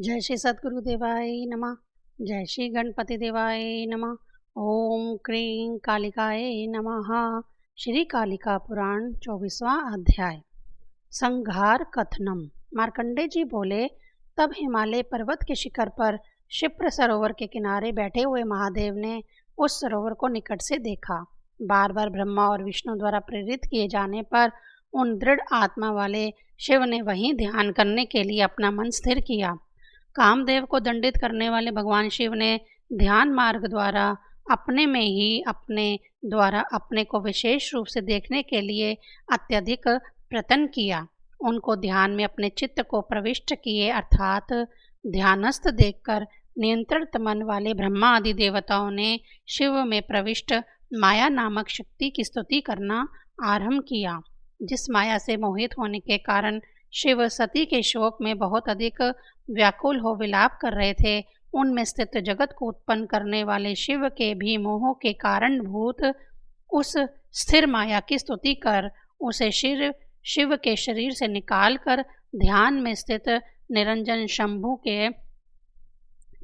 जय श्री सद्गुरु देवाय नमः। जय श्री गणपति देवाय नमः। ओम क्रीं कालिकाय नमः। श्री कालिका पुराण 24वां अध्याय। संघार कथनम। मार्कंडे जी बोले, तब हिमालय पर्वत के शिखर पर क्षिप्र सरोवर के किनारे बैठे हुए महादेव ने उस सरोवर को निकट से देखा। बार बार ब्रह्मा और विष्णु द्वारा प्रेरित किए जाने पर उन दृढ़ आत्मा वाले शिव ने वहीं ध्यान करने के लिए अपना मन स्थिर किया। कामदेव को दंडित करने वाले भगवान शिव ने ध्यान मार्ग द्वारा अपने को विशेष रूप से देखने के लिए अत्यधिक प्रयत्न किया। उनको ध्यान में अपने चित्त को प्रविष्ट किए अर्थात ध्यानस्थ देखकर नियंत्रित मन वाले ब्रह्मा आदि देवताओं ने शिव में प्रविष्ट माया नामक शक्ति की स्तुति करना आरंभ किया, जिस माया से मोहित होने के कारण शिव सती के शोक में बहुत अधिक व्याकुल हो विलाप कर रहे थे। उनमें स्थित जगत को उत्पन्न करने वाले शिव के भी मोह के कारणभूत उस स्थिर माया की स्तुति कर उसे शिव के शरीर से निकालकर ध्यान में स्थित निरंजन शंभु के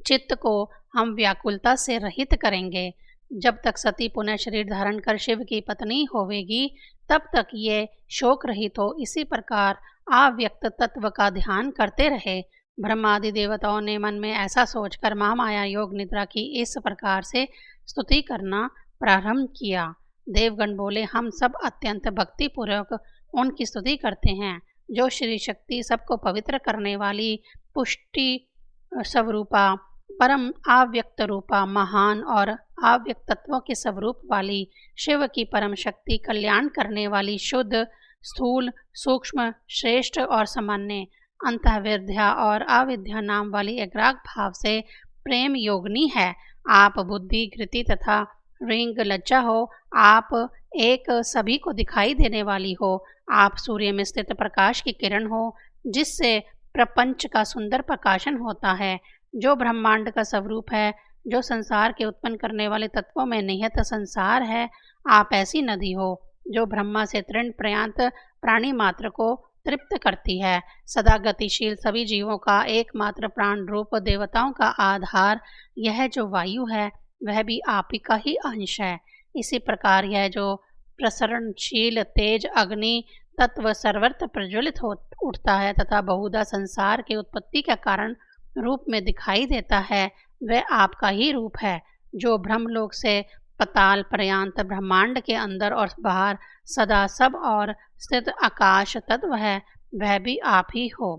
चित्त को हम व्याकुलता से रहित करेंगे। जब तक सती पुनः शरीर धारण कर शिव की पत्नी होवेगी तब तक ये शोक रहित हो, इसी प्रकार अव्यक्त तत्व का ध्यान करते रहे। ब्रह्मादि देवताओं ने मन में ऐसा सोचकर महामाया योग निद्रा की इस प्रकार से स्तुति करना प्रारंभ किया। देवगण बोले, हम सब अत्यंत भक्तिपूर्वक उनकी स्तुति करते हैं, जो श्री शक्ति सबको पवित्र करने वाली पुष्टि स्वरूपा परम अव्यक्त रूपा महान और अव्यक्त तत्वों के स्वरूप वाली शिव की परम शक्ति कल्याण करने वाली शुद्ध स्थूल सूक्ष्म श्रेष्ठ और सामान्य अंतःविद्या और अविद्या नाम वाली एकाग्र भाव से प्रेम योगिनी है। आप बुद्धि कृति तथा रिंग लज्जा हो, आप एक सभी को दिखाई देने वाली हो, आप सूर्य में स्थित प्रकाश की किरण हो, जिससे प्रपंच का सुंदर प्रकाशन होता है, जो ब्रह्मांड का स्वरूप है, जो संसार के उत्पन्न करने वाले तत्वों में निहित संसार है। आप ऐसी नदी हो जो ब्रह्मा से तृण पर्यंत प्राणी मात्र को तृप्त करती है। सदा गतिशील सभी जीवों का एकमात्र प्राण रूप देवताओं का आधार यह जो वायु है वह भी आप ही का ही अंश है। इसी प्रकार यह जो प्रसरणशील तेज अग्नि तत्व सर्वत्र प्रज्वलित हो उठता है तथा बहुधा संसार के उत्पत्ति का कारण रूप में दिखाई देता है, वह आपका ही रूप है। जो ब्रह्मलोक से पताल पर्यंत ब्रह्मांड के अंदर और बाहर सदा सब और स्थित आकाश तत्व है, वह भी आप ही हो।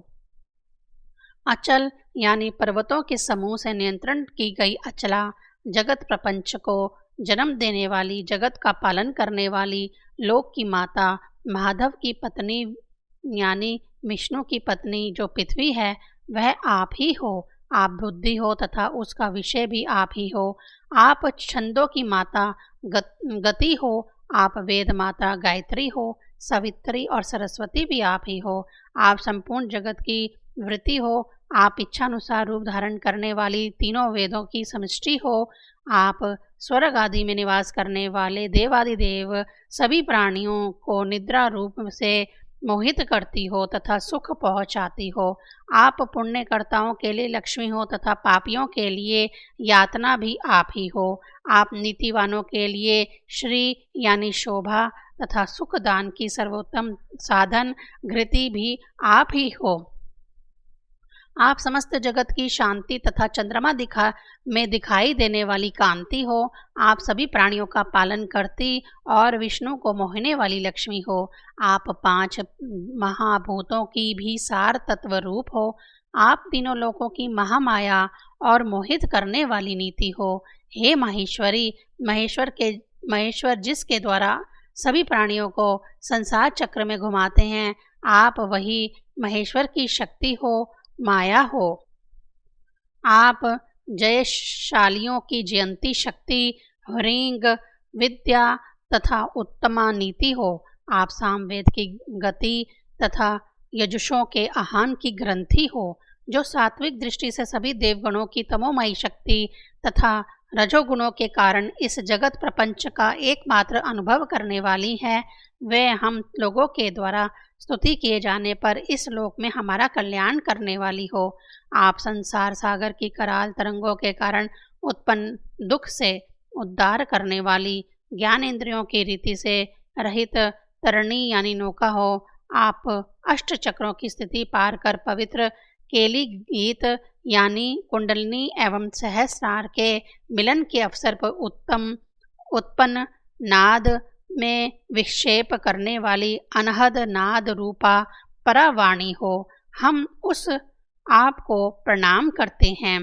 अचल यानी पर्वतों के समूह से नियंत्रण की गई अचला जगत प्रपंच को जन्म देने वाली, जगत का पालन करने वाली, लोक की माता, माधव की पत्नी यानी विष्णु की पत्नी जो पृथ्वी है, वह आप ही हो। आप बुद्धि हो तथा उसका विषय भी आप ही हो। आप छंदों की माता गति हो, आप वेद माता गायत्री हो, सवित्री और सरस्वती भी आप ही हो। आप संपूर्ण जगत की वृत्ति हो, आप इच्छानुसार रूप धारण करने वाली तीनों वेदों की समष्टि हो। आप स्वर्ग आदि में निवास करने वाले देवादिदेव सभी प्राणियों को निद्रा रूप से मोहित करती हो तथा सुख पहुँचाती हो। आप पुण्यकर्ताओं के लिए लक्ष्मी हो तथा पापियों के लिए यातना भी आप ही हो। आप नीतिवानों के लिए श्री यानी शोभा तथा सुखदान की सर्वोत्तम साधन घृति भी आप ही हो। आप समस्त जगत की शांति तथा चंद्रमा दिखाई देने वाली कांति हो। आप सभी प्राणियों का पालन करती और विष्णु को मोहने वाली लक्ष्मी हो। आप 5 महाभूतों की भी सार तत्व रूप हो। आप तीनों लोकों की महामाया और मोहित करने वाली नीति हो। हे माहेश्वरी, महेश्वर जिसके द्वारा सभी प्राणियों को संसार चक्र में घुमाते हैं, आप वही महेश्वर की शक्ति हो, माया हो। आप जयशालियों की जयंती शक्ति, ह्रींग विद्या तथा उत्तमा नीति हो। आप सामवेद की गति तथा यजुषों के आहान की ग्रंथि हो, जो सात्विक दृष्टि से सभी देवगणों की तमोमयी शक्ति तथा रजोगुणों के कारण इस जगत प्रपंच का एकमात्र अनुभव करने वाली है। वे हम लोगों के द्वारा स्तुति किए जाने पर इस लोक में हमारा कल्याण करने वाली हो। आप संसार सागर की कराल तरंगों के कारण उत्पन्न दुख से उद्धार करने वाली, ज्ञान इंद्रियों की रीति से रहित तरणी यानी नौका हो। आप अष्ट चक्रों की स्थिति पार कर पवित्र केली गीत यानी कुंडलिनी एवं सहस्रार के मिलन के अवसर पर उत्पन्न नाद में विक्षेप करने वाली अनहद नाद रूपा परावाणी हो। हम उस आप को प्रणाम करते हैं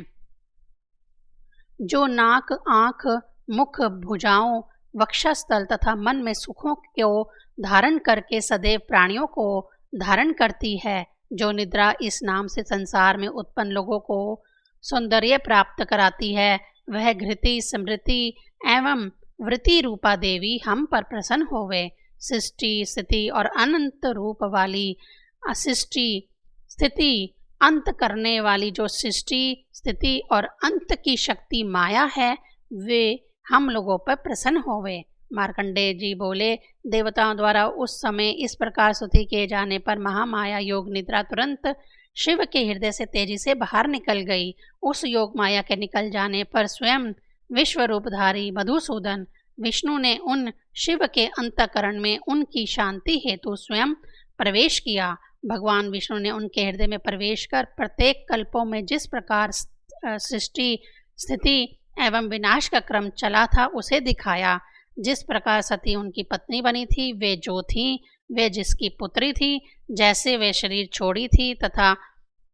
जो नाक, आँख, मुख, भुजाओं, वक्षस्थल तथा मन में सुखों को धारण करके सदैव प्राणियों को धारण करती है, जो निद्रा इस नाम से संसार में उत्पन्न लोगों को सौंदर्य प्राप्त कराती है। वह घृति, स्मृति एवं वृत्ति रूपा देवी हम पर प्रसन्न होवे। सृष्टि, स्थिति और अनंत रूप वाली, सृष्टि स्थिति अंत करने वाली जो सृष्टि, स्थिति और अंत की शक्ति माया है, वे हम लोगों पर प्रसन्न होवे। मार्कंडेय जी बोले, देवताओं द्वारा उस समय इस प्रकार स्तुति किए जाने पर महामाया योग निद्रा तुरंत शिव के हृदय से तेजी से बाहर निकल गई। उस योग माया के निकल जाने पर स्वयं विश्व रूपधारी मधुसूदन विष्णु ने उन शिव के अंतःकरण में उनकी शांति हेतु स्वयं प्रवेश किया। भगवान विष्णु ने उनके हृदय में प्रवेश कर प्रत्येक कल्पों में जिस प्रकार सृष्टि, स्थिति एवं विनाश का क्रम चला था उसे दिखाया। जिस प्रकार सती उनकी पत्नी बनी थी, वे जो थी, वे जिसकी पुत्री थी, जैसे वे शरीर छोड़ी थी तथा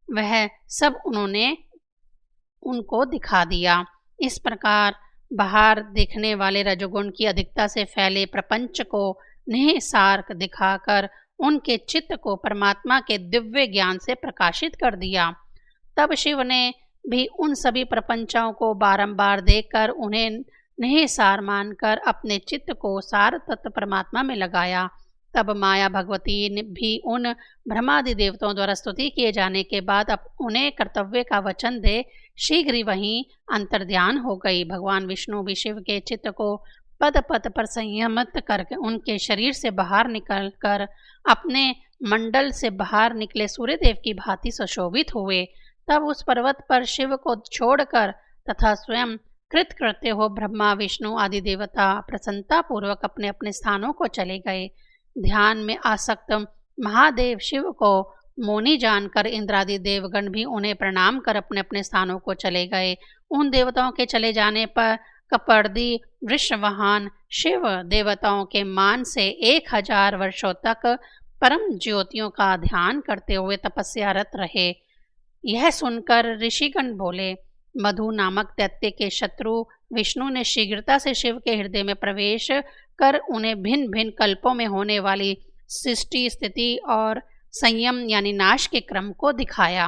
वह सब उन्होंने उनको दिखा दिया। इस प्रकार बाहर दिखने वाले रजोगुण की अधिकता से फैले प्रपंच को निहिसार दिखाकर उनके चित्त को परमात्मा के दिव्य ज्ञान से प्रकाशित कर दिया। तब शिव ने भी उन सभी प्रपंचों को बारंबार देखकर उन्हें निहिसार मानकर अपने चित्त को सार तत्व परमात्मा में लगाया। तब माया भगवती ने भी उन ब्रह्मादि देवताओं द्वारा स्तुति किए जाने के बाद अब उन्हें कर्तव्य का वचन दे शीघ्र ही वहीं अंतर्ध्यान हो गई। भगवान विष्णु भी शिव के चित्त को पद पद पर संयमित करके उनके शरीर से बाहर निकलकर अपने मंडल से बाहर निकले सूर्यदेव की भांति सुशोभित हुए। तब उस पर्वत पर शिव को छोड़कर तथा स्वयं कृतकृत्य हो ब्रह्मा, विष्णु आदि देवता प्रसन्नता पूर्वक अपने अपने स्थानों को चले गए। ध्यान में आसक्त महादेव शिव को मौनी जानकर इंद्रादि देवगण भी उन्हें प्रणाम कर अपने अपने स्थानों को चले गए। उन देवताओं के चले जाने पर कपर्दी वृषवाहन शिव देवताओं के मान से 1000 वर्षों तक परम ज्योतियों का ध्यान करते हुए तपस्यारत रहे। यह सुनकर ऋषिगण बोले, मधु नामक दैत्य के शत्रु विष्णु ने शीघ्रता से शिव के हृदय में प्रवेश कर उन्हें भिन्न भिन्न कल्पों में होने वाली सृष्टि, स्थिति और संयम यानी नाश के क्रम को दिखाया।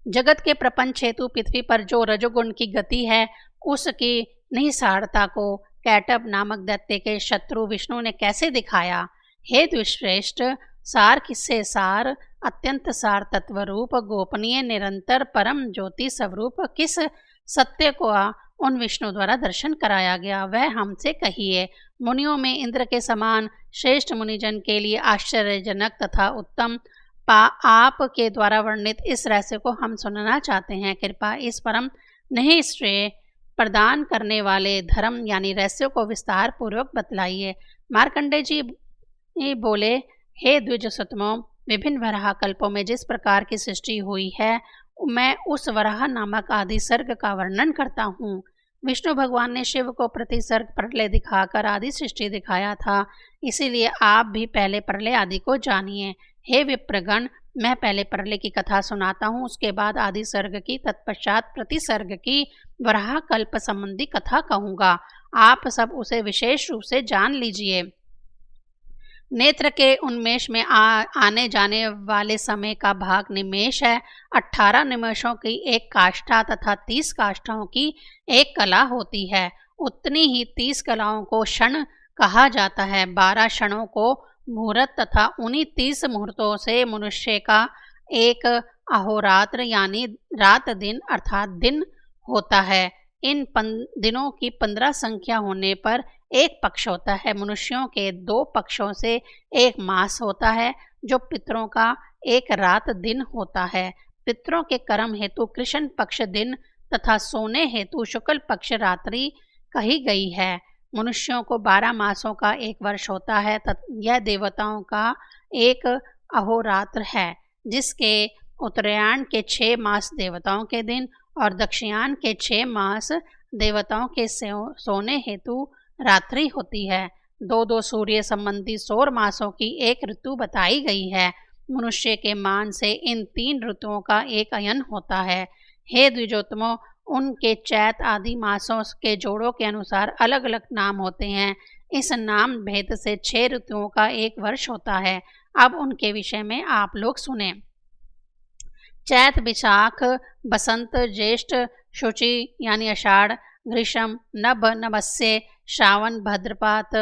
जगत के प्रपंच हेतु पृथ्वी पर जो रजोगुण की गति है उसकी निहिसारता को कैटब नामक दैत्य के शत्रु विष्णु ने कैसे दिखाया। हे द्विश्रेष्ठ, सार किससे सार, अत्यंत सार तत्व रूप, गोपनीय निरंतर परम ज्योति स्वरूप किस सत्य को उन विष्णु द्वारा दर्शन कराया गया, वह हमसे कहिए। मुनियों में इंद्र के समान श्रेष्ठ मुनिजन के लिए आश्चर्यजनक तथा उत्तम आप के द्वारा वर्णित इस रहस्य को हम सुनना चाहते हैं। कृपा इस परम नहीं श्रेय प्रदान करने वाले धर्म यानी रहस्य को विस्तार पूर्वक बतलाइए। मार्कंडेय जी बोले, हे द्विजसुतमो, विभिन्न वराह कल्पों में जिस प्रकार की सृष्टि हुई है मैं उस वराह नामक आदि सर्ग का वर्णन करता हूँ। विष्णु भगवान ने शिव को प्रतिसर्ग प्रलय दिखाकर आदि सृष्टि दिखाया था, इसीलिए आप भी पहले प्रलय आदि को जानिए। हे विप्रगण, मैं पहले प्रलय की कथा सुनाता हूँ, उसके बाद आदि सर्ग की, तत्पश्चात प्रतिसर्ग की वराह कल्प संबंधी कथा कहूँगा। आप सब उसे विशेष रूप से जान लीजिए। नेत्र के उन्मेष में आने जाने वाले समय का भाग निमेष है। 18 निमेषों की एक काष्ठा तथा 30 काष्ठाओं की एक कला होती है। उतनी ही 30 कलाओं को क्षण कहा जाता है। 12 क्षणों को मुहूर्त तथा उन्हीं 30 मुहूर्तों से मनुष्य का एक अहोरात्र यानी रात दिन अर्थात दिन होता है। इन दिनों की 15 संख्या होने पर एक पक्ष होता है। मनुष्यों के 2 पक्षों से एक मास होता है, जो पितरों का एक रात दिन होता है। पितरों के कर्म हेतु कृष्ण पक्ष दिन तथा सोने हेतु शुक्ल पक्ष रात्रि कही गई है। मनुष्यों को 12 मासों का एक वर्ष होता है तथा यह देवताओं का एक अहोरात्र है, जिसके उत्तरायण के 6 मास देवताओं के दिन और दक्षिणायन के 6 मास देवताओं के सोने हेतु रात्रि होती है। 2-2 सूर्य संबंधी सौर मासों की एक ऋतु बताई गई है। मनुष्य के मान से इन 3 ऋतुओं का एक अयन होता है। हे द्विजोत्तमों, उनके चैत आदि मासों के जोड़ों के अनुसार अलग अलग नाम होते हैं। इस नाम भेद से 6 ऋतुओं का एक वर्ष होता है। अब उनके विषय में आप लोग सुने। चैत, विशाख, बसंत, ज्येष्ठ, शुचि यानी आषाढ़, ग्रीष्म, नभ, नभस्य, श्रावण, भद्रपात,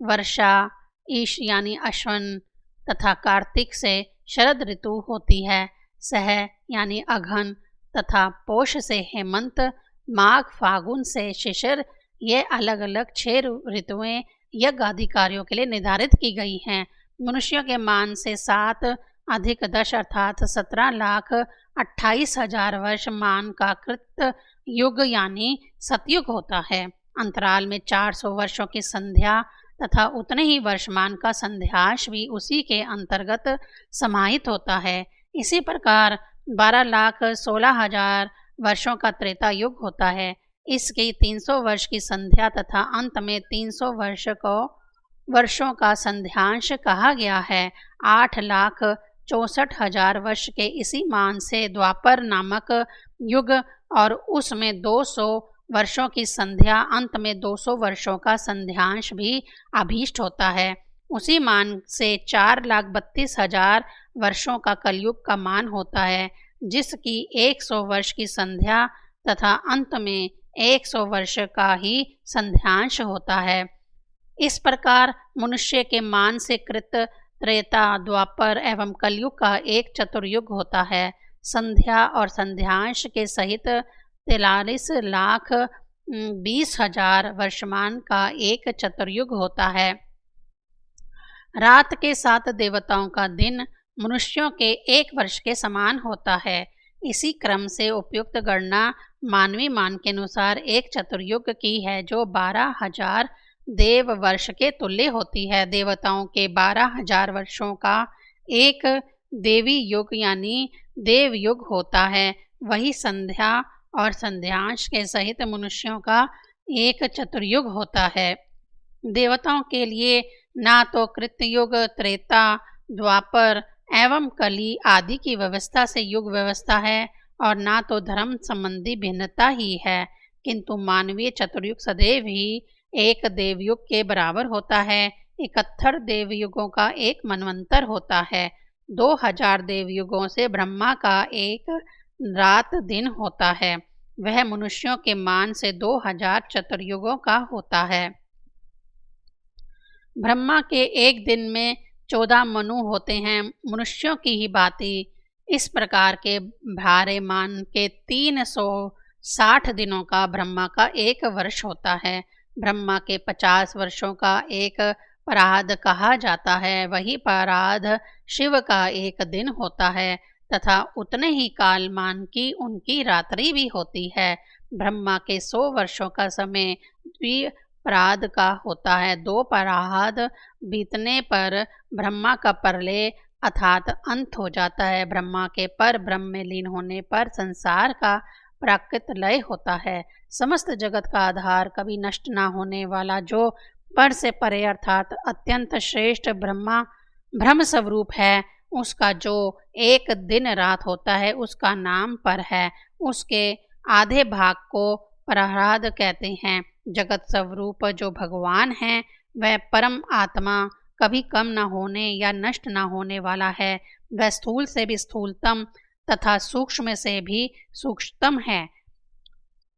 वर्षा, ईश यानी अश्वन तथा कार्तिक से शरद ऋतु होती है। सह यानी अघन तथा पोष से हेमंत, माघ फागुन से शिशिर, ये अलग अलग 6 ऋतुएं यज्ञ आदि कार्यों के लिए निर्धारित की गई हैं। मनुष्यों के मान से 7 अधिक 10 अर्थात 17,28,000 वर्ष मान का कृत युग यानी सतयुग होता है। अंतराल में 400 वर्षों की संध्या तथा उतने ही वर्षमान का संध्याश भी उसी के अंतर्गत समाहित होता है। इसी प्रकार 12,16,000 वर्षों का त्रेता युग होता है। इसकी 300 वर्ष की संध्या तथा अंत में 300 वर्षों का संध्यांश कहा गया है। 8,64,000 वर्ष के इसी मान से द्वापर नामक युग और उसमें 200 वर्षों की संध्या, अंत में 200 वर्षों का संध्यांश भी अभीष्ट होता है। उसी मान से 4,32,000 वर्षों का कलयुग का मान होता है, जिसकी 100 वर्ष की संध्या तथा अंत में 100 वर्ष का ही संध्यांश होता है। इस प्रकार मनुष्य के मान से कृत त्रेता, द्वापर एवं कलयुग का एक चतुर्युग होता है। संध्या और संध्यांश के सहित 43,20,000 वर्षमान का एक चतुर्युग होता है। रात के 7 देवताओं का दिन मनुष्यों के 1 वर्ष के समान होता है। इसी क्रम से उपयुक्त गणना मानवीय मान के अनुसार एक चतुर्युग की है, जो 12,000 देव वर्ष के तुल्य होती है। देवताओं के 12,000 वर्षों का एक देवी युग यानी देव युग होता है। वही संध्या और संध्यांश के सहित मनुष्यों का एक चतुर्युग होता है। देवताओं के लिए ना तो कृतयुग, त्रेता, द्वापर एवं कली आदि की व्यवस्था से युग व्यवस्था है और ना तो धर्म संबंधी भिन्नता ही है, किंतु मानवीय चतुर्युग सदैव ही एक देवयुग के बराबर होता है। 71 देवयुगों का एक मनवंतर होता है। 2000 देवयुगों से ब्रह्मा का एक रात दिन होता है। वह मनुष्यों के मान से 2000 चतुर्युगों का होता है। ब्रह्मा के एक दिन में 14 मनु होते हैं। मनुष्यों की ही भांति इस प्रकार के भारे मान के 360 दिनों का ब्रह्मा का एक वर्ष होता है। ब्रह्मा के 50 वर्षों का एक पराध कहा जाता है। वही पराध शिव का एक दिन होता है तथा उतने ही कालमान की उनकी रात्रि भी होती है। ब्रह्मा के 100 वर्षों का समय द्विपराध का होता है। 2 पराध बीतने पर ब्रह्मा का प्रलय अर्थात अंत हो जाता है। ब्रह्मा के पर ब्रह्म में लीन होने पर संसार का प्राकृत लय होता है। समस्त जगत का आधार, कभी नष्ट ना होने वाला, जो पर से परे अर्थात अत्यंत श्रेष्ठ ब्रह्म स्वरूप है, उसका जो एक दिन रात होता है उसका नाम पर है। उसके आधे भाग को प्रहलाद कहते हैं। जगत स्वरूप जो भगवान है वह परम आत्मा, कभी कम न होने या नष्ट न होने वाला है। वह स्थूल से भी स्थूलतम तथा सूक्ष्म से भी सूक्ष्मतम है।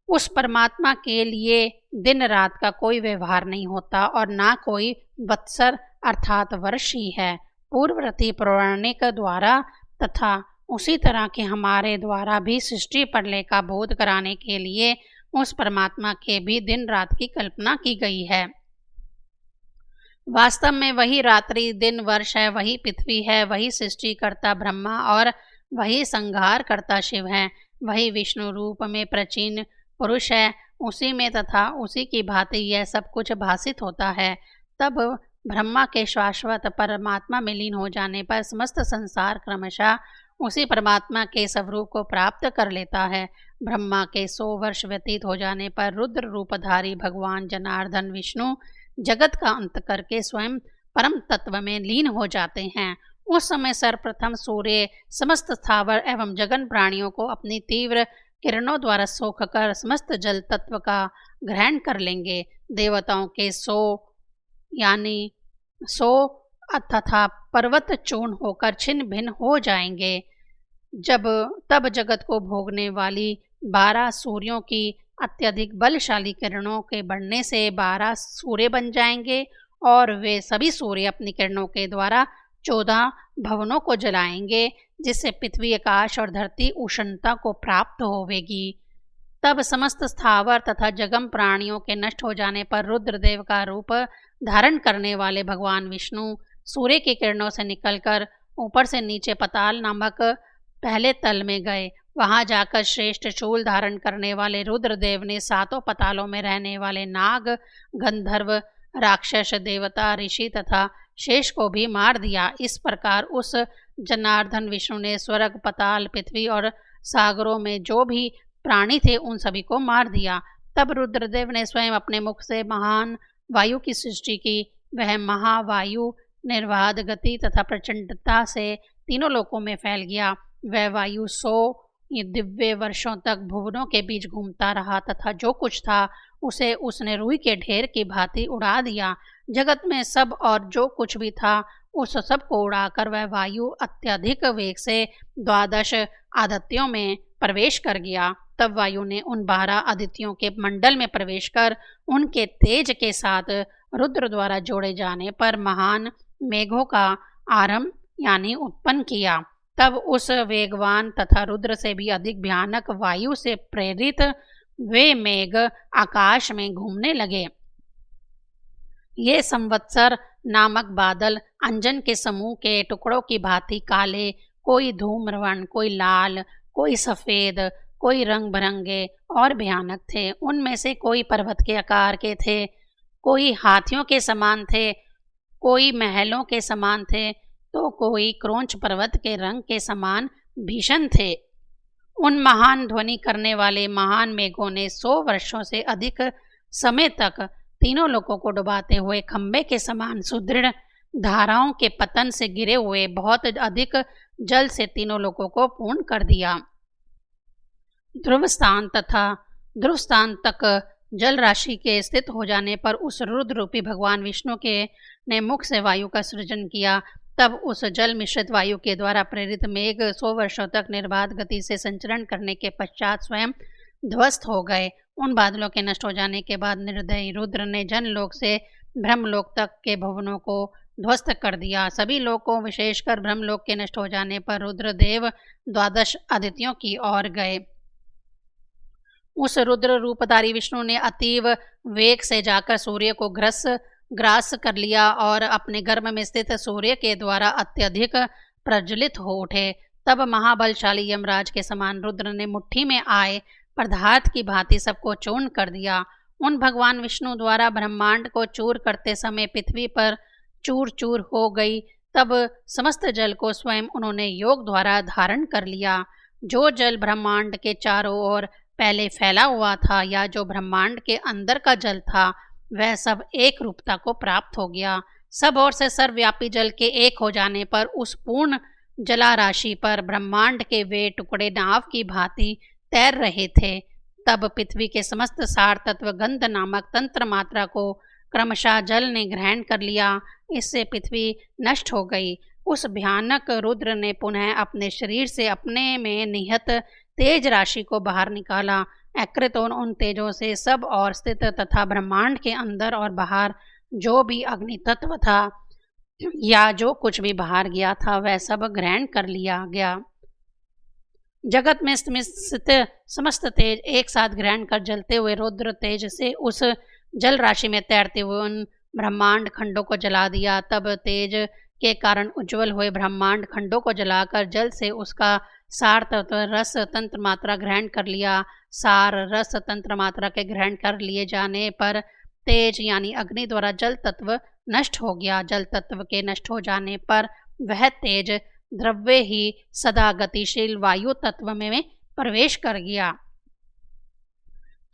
उस परमात्मा के लिए दिन रात का कोई व्यवहार नहीं होता और ना कोई वत्सर अर्थात वर्ष ही है। पूर्ववर्ती पौराणिक द्वारा तथा उसी तरह के हमारे द्वारा भी सृष्टि प्रलय का बोध कराने के लिए उस परमात्मा के भी दिन रात की कल्पना की गई है। वास्तव में वही रात्रि दिन वर्ष है, वही पृथ्वी है, वही सृष्टिकर्ता ब्रह्मा और वही संहार करता शिव है, वही विष्णु रूप में प्राचीन पुरुष है। उसी में तथा उसी की भांति यह सब कुछ भासित होता है। तब ब्रह्मा के शाश्वत परमात्मा में लीन हो जाने पर समस्त संसार क्रमशः उसी परमात्मा के स्वरूप को प्राप्त कर लेता है। ब्रह्मा के 100 वर्ष व्यतीत हो जाने पर रुद्र रूपधारी भगवान जनार्दन विष्णु जगत का अंत करके स्वयं परम तत्व में लीन हो जाते हैं। उस समय सर्वप्रथम सूर्य समस्त स्थावर एवं जगन प्राणियों को अपनी तीव्र किरणों द्वारा सोख कर समस्त जल तत्व का ग्रहण कर लेंगे। देवताओं के 100 यानी 100 तथा पर्वत चूर्ण होकर छिन्न भिन्न हो जाएंगे। तब जगत को भोगने वाली 12 सूर्यों की अत्यधिक बलशाली किरणों के बढ़ने से 12 सूर्य बन जाएंगे और वे सभी सूर्य अपनी किरणों के द्वारा 14 भवनों को जलाएंगे, जिससे पृथ्वी आकाश और धरती उष्णता को प्राप्त होवेगी। तब समस्त स्थावर तथा जगम प्राणियों के नष्ट हो जाने पर रुद्रदेव का रूप धारण करने वाले भगवान विष्णु सूर्य की किरणों से निकलकर ऊपर से नीचे पताल नामक पहले तल में गए। वहां जाकर श्रेष्ठ शूल धारण करने वाले रुद्रदेव ने 7 पतालों में रहने वाले नाग, गंधर्व, राक्षस, देवता, ऋषि तथा शेष को भी मार दिया। इस प्रकार उस जनार्दन विष्णु ने स्वर्ग, पताल, पृथ्वी और सागरों में जो भी प्राणी थे उन सभी को मार दिया। तब रुद्रदेव ने स्वयं अपने मुख से महान वायु की सृष्टि की। वह महावायु निर्बाध गति तथा प्रचंडता से तीनों लोकों में फैल गया। वह वायु 100 दिव्य वर्षों तक भुवनों के बीच घूमता रहा तथा जो कुछ था उसे उसने रुई के ढेर की भांति उड़ा दिया। जगत में सब और जो कुछ भी था उस सब को उड़ाकर वह वायु अत्यधिक वेग से 12 आदित्यों में प्रवेश कर गया। तब वायु ने उन 12 आदित्यों के मंडल में प्रवेश कर उनके तेज के साथ रुद्र द्वारा जोड़े जाने पर महान मेघों का आरंभ यानी उत्पन्न किया। तब उस वेगवान तथा रुद्र से भी अधिक भयानक वायु से प्रेरित वे मेघ आकाश में घूमने लगे। ये संवत्सर नामक बादल अंजन के समूह के टुकड़ों की भांति काले, कोई धूम्रवर्ण, कोई लाल, कोई सफ़ेद, कोई रंग बिरंगे और भयानक थे। उनमें से कोई पर्वत के आकार के थे, कोई हाथियों के समान थे, कोई महलों के समान थे, तो कोई क्रोंच पर्वत के रंग के समान भीषण थे। उन महान ध्वनि करने वाले महान मेघों ने 100 वर्षों से अधिक समय तक तीनों लोकों को डुबाते हुए खंबे के समान सुदृढ़ धाराओं के पतन से गिरे हुए बहुत अधिक जल से तीनों लोकों को पूर्ण कर दिया। ध्रुव स्थान तक जल राशि के स्थित हो जाने पर उस रुद्र रूपी भगवान विष्णु के ने मुख से वायु का सृजन किया। तब उस जल मिश्रित वायु के द्वारा प्रेरित मेघ 100 वर्षों तक निर्बाध गति से संचरण करने के पश्चात स्वयं ध्वस्त हो गए। उन बादलों के नष्ट हो जाने के बाद निर्दयी रुद्र ने जनलोक से ब्रह्मलोक तक के भवनों को ध्वस्त कर दिया। सभी लोकों विशेषकर ब्रह्मलोक के नष्ट हो जाने पर रुद्रदेव 12 आदित्यों की ओर गए। उस रुद्र रूपधारी विष्णु ने अतीव वेग से जाकर सूर्य को ग्रास कर लिया और अपने गर्भ में स्थित सूर्य के द्वारा अत्यधिक प्रज्वलित हो उठे। तब महाबलशाली यमराज के समान रुद्र ने मुट्ठी में आए पदार्थ की भांति सबको चूर्ण कर दिया। उन भगवान विष्णु द्वारा ब्रह्मांड को चूर करते समय पृथ्वी पर चूर चूर हो गई। तब समस्त जल को स्वयं उन्होंने योग द्वारा धारण कर लिया। जो जल ब्रह्मांड के चारों ओर पहले फैला हुआ था या जो ब्रह्मांड के अंदर का जल था वह सब एक रूपता को प्राप्त हो गया। सब ओर से सर्वव्यापी जल के एक हो जाने पर उस पूर्ण जला राशि पर ब्रह्मांड के वे टुकड़े नाव की भांति तैर रहे थे। तब पृथ्वी के समस्त सार तत्व गंध नामक तंत्र मात्रा को क्रमशः जल ने ग्रहण कर लिया। इससे पृथ्वी नष्ट हो गई। उस भयानक रुद्र ने पुनः अपने शरीर से अपने में निहित तेज राशि को बाहर निकाला। एकृतोन उन तेजों से सब और स्थित तथा ब्रह्मांड के अंदर और बाहर जो भी अग्नि तत्व था या जो कुछ भी बाहर गया था वह सब ग्रहण कर लिया गया। जगत में स्थित समस्त तेज एक साथ ग्रहण कर जलते हुए रुद्र तेज से उस जल राशि में तैरते हुए उन ब्रह्मांड खंडों को जला दिया। तब तेज के कारण उज्जवल हुए ब्रह्मांड खंडों को जलाकर जल से उसका सार तत्व रस तंत्र मात्रा ग्रहण कर लिया। सार रस तंत्र मात्रा के ग्रहण कर लिए जाने पर तेज यानी अग्नि द्वारा जल तत्व नष्ट हो गया। जल तत्व के नष्ट हो जाने पर वह तेज द्रव्य ही सदा गतिशील वायु तत्व में प्रवेश कर गया।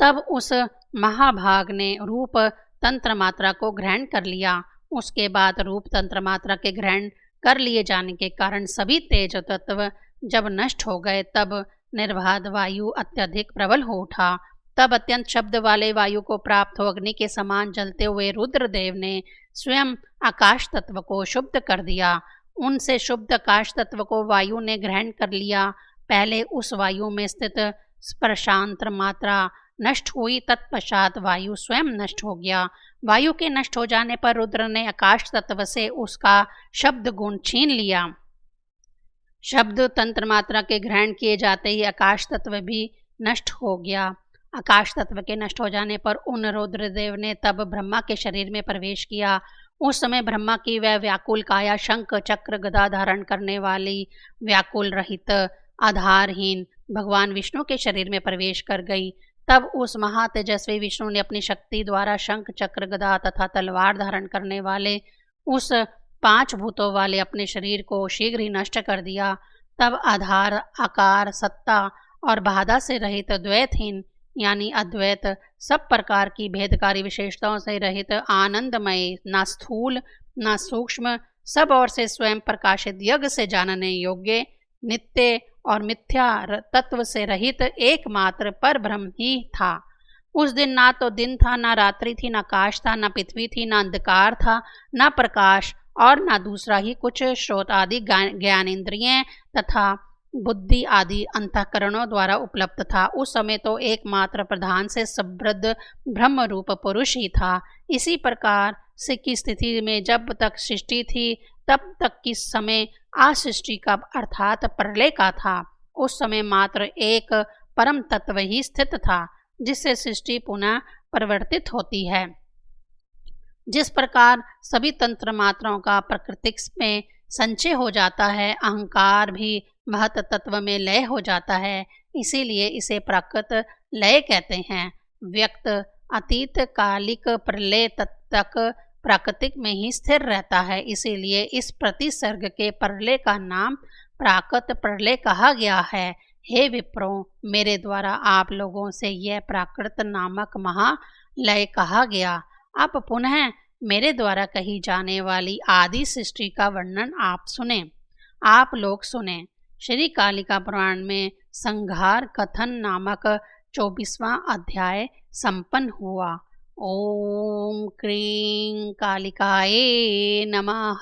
तब उस महाभाग ने रूप तंत्र मात्रा को ग्रहण कर लिया। उसके बाद रूप तंत्र मात्रा के ग्रहण कर लिए जाने के कारण सभी तेज तत्व जब नष्ट हो गए तब निर्बाध वायु अत्यधिक प्रबल हो उठा। तब अत्यंत शब्द वाले वायु को प्राप्त हो अग्नि के समान जलते हुए रुद्रदेव ने स्वयं आकाश तत्व को शुद्ध कर दिया। उनसे शुद्ध आकाश तत्व को वायु ने ग्रहण कर लिया। पहले उस वायु में स्थित स्पर्शांतर मात्रा नष्ट हुई, तत्पश्चात वायु स्वयं नष्ट हो गया। वायु के नष्ट हो जाने पर रुद्र ने आकाश तत्व से उसका शब्द गुण छीन लिया। शब्द तंत्र मात्रा के ग्रहण किए जाते ही आकाश तत्व भी नष्ट हो गया। आकाश तत्व के नष्ट हो जाने पर उन रुद्रदेव ने तब ब्रह्मा के शरीर में प्रवेश किया। उस समय ब्रह्मा की वह व्याकुल काया शंख चक्र गदा धारण करने वाली व्याकुल रहित आधारहीन भगवान विष्णु के शरीर में प्रवेश कर गई। तब उस महातेजस्वी विष्णु ने अपनी शक्ति द्वारा शंख चक्र गदा तथा तलवार धारण करने वाले उस 5 भूतों वाले अपने शरीर को शीघ्र ही नष्ट कर दिया। तब आधार, आकार, सत्ता और बाधा से रहित द्वैतहीन यानी अद्वैत, सब प्रकार की भेदकारी विशेषताओं से रहित आनंदमय, ना स्थूल ना सूक्ष्म, सब ओर से स्वयं प्रकाशित, यज्ञ से जानने योग्य, नित्य और मिथ्या तत्व से रहित एकमात्र पर ब्रह्म ही था। उस दिन ना तो दिन था, ना रात्रि थी, ना आकाश था, ना पृथ्वी थी, ना अंधकार था, ना प्रकाश और ना दूसरा ही कुछ श्रोत आदि ज्ञानेन्द्रिय तथा बुद्धि आदि अंतःकरणों द्वारा उपलब्ध था। उस समय तो एकमात्र प्रधान से समृद्ध ब्रह्म रूप पुरुष ही था। इसी प्रकार से की स्थिति में जब तक सृष्टि थी तब तक की समय असृष्टि का अर्थात प्रलय का था। उस समय मात्र एक परम तत्व ही स्थित था जिससे सृष्टि पुनः परिवर्तित होती है। जिस प्रकार सभी तंत्र मात्राओं का प्रकृति में संचय हो जाता है, अहंकार भी महत तत्व में लय हो जाता है, इसीलिए इसे प्राकृत लय कहते हैं। व्यक्त अतीत कालिक प्रलय तक प्राकृतिक में ही स्थिर रहता है, इसीलिए इस प्रतिसर्ग के प्रलय का नाम प्राकृत प्रलय कहा गया है। हे विप्रों, मेरे द्वारा आप लोगों से यह प्राकृत नामक महालय कहा गया। अब पुनः मेरे द्वारा कही जाने वाली आदि सृष्टि का वर्णन आप सुने। आप लोग सुने। श्री कालिका पुराण में संहार कथन नामक 24वां अध्याय संपन्न हुआ। ओम क्रीं कालिकाये नमः।